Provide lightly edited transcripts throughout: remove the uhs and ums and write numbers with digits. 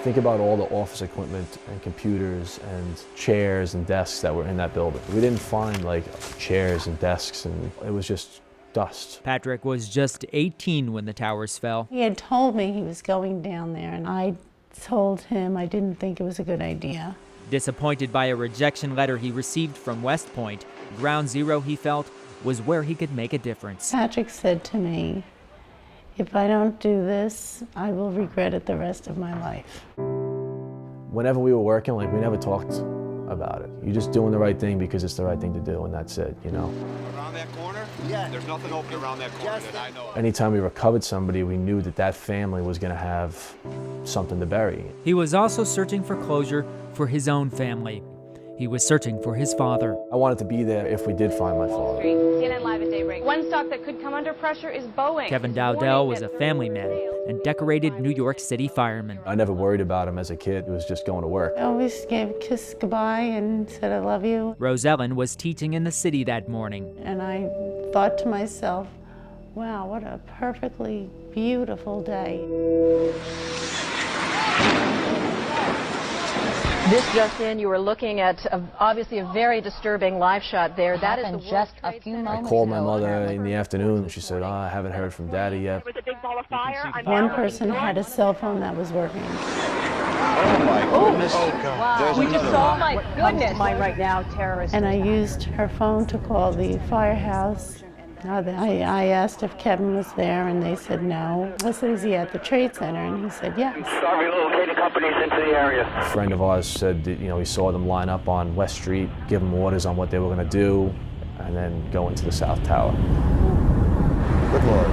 Think about all the office equipment and computers and chairs and desks that were in that building. We didn't find like chairs and desks, and it was just dust. Patrick was just 18 when the towers fell. He had told me he was going down there, and I told him I didn't think it was a good idea. Disappointed by a rejection letter he received from West Point, Ground Zero, he felt, was where he could make a difference. Patrick said to me, "If I don't do this, I will regret it the rest of my life." Whenever we were working, like, we never talked about it. You're just doing the right thing because it's the right thing to do, and that's it, you know? Around that corner? Yeah. There's nothing open around that corner that I know of. Anytime we recovered somebody, we knew that that family was going to have something to bury. He was also searching for closure for his own family. He was searching for his father. I wanted to be there if we did find my father. CNN Live at daybreak. One stock that could come under pressure is Boeing. Kevin Dowdell was a family man and decorated New York City fireman. I never worried about him as a kid. It was just going to work. I always gave a kiss goodbye and said, "I love you." Rose Ellen was teaching in the city that morning. And I thought to myself, wow, what a perfectly beautiful day. This just in, you were looking at obviously a very disturbing live shot there. That is just a few moments I called my mother in the afternoon, and she said, "Oh, I haven't heard from Daddy yet." There was a big ball of fire. One person had a cell phone that was working. Oh my goodness. Oh God. Wow. We just saw, my goodness. Mine right now, terrorists. And I used her phone to call the firehouse. I asked if Kevin was there, and they said no. I said, "Is he at the Trade Center?" And he said, "Yes." Start relocating companies into the area. A friend of ours said that, you know, he saw them line up on West Street, give them orders on what they were going to do, and then go into the South Tower. Good Lord.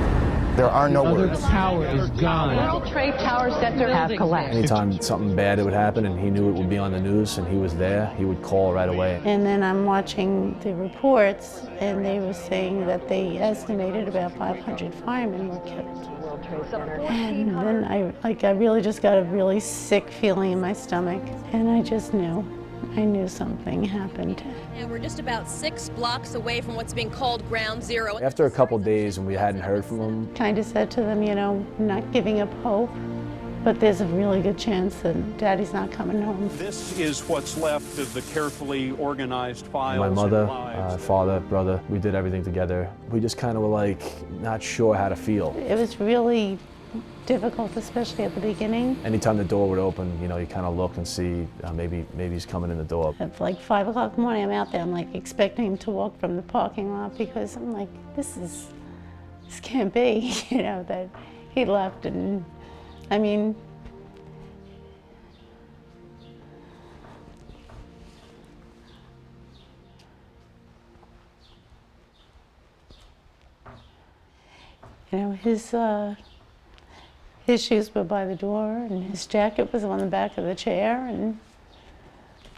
There are no words. The tower is gone. World Trade Tower Center has collapsed. Anytime something bad would happen and he knew it would be on the news and he was there, he would call right away. And then I'm watching the reports, and they were saying that they estimated about 500 firemen were killed. World Trade Center. And then I really just got a really sick feeling in my stomach, and I just knew. I knew something happened. And we're just about 6 blocks away from what's being called Ground Zero. After a couple days and we hadn't heard from him, Kind of said to them, you know, not giving up hope, but there's a really good chance that Daddy's not coming home. This is what's left of the carefully organized files. my mother, and lives. father, brother, we did everything together. We just kind of were like not sure how to feel. It was really difficult, especially at the beginning. Anytime the door would open, you know, you kind of look and see maybe he's coming in the door. At like 5 o'clock in the morning, I'm out there, I'm like expecting him to walk from the parking lot, because I'm like, this can't be, you know, that he left. And I mean, you know, his shoes were by the door, and his jacket was on the back of the chair, and,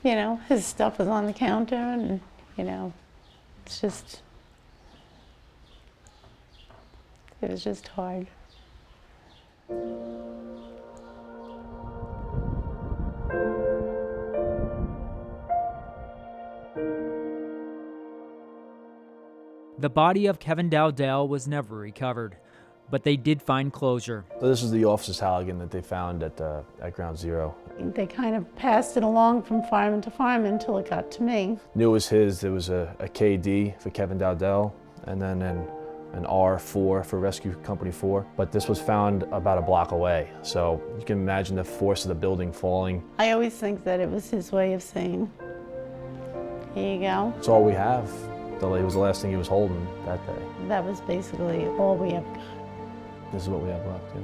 you know, his stuff was on the counter, and, you know, it's just, it was just hard. The body of Kevin Dowdell was never recovered, but they did find closure. So this is the officer's Halligan that they found at Ground Zero. They kind of passed it along from fireman to fireman until it got to me. Knew it was his. There was a KD for Kevin Dowdell, and then an R4 for Rescue Company 4. But this was found about a block away, so you can imagine the force of the building falling. I always think that it was his way of saying, here you go. It's all we have. It was the last thing he was holding that day. That was basically all we ever got. This is what we have left, yeah.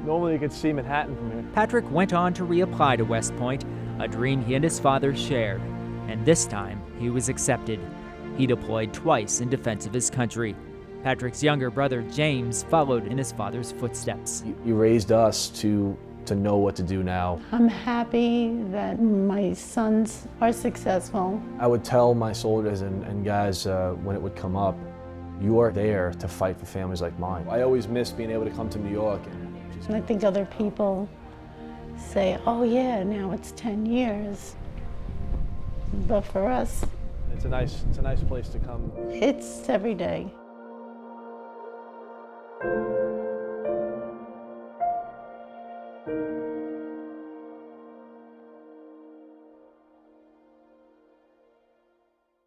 Normally you could see Manhattan from here. Patrick went on to reapply to West Point, a dream he and his father shared. And this time, he was accepted. He deployed twice in defense of his country. Patrick's younger brother, James, followed in his father's footsteps. You raised us to know what to do now. I'm happy that my sons are successful. I would tell my soldiers and guys when it would come up, you are there to fight for families like mine. I always miss being able to come to New York. And I think other people say, oh yeah, now it's 10 years. But for us, it's a nice place to come. It's every day.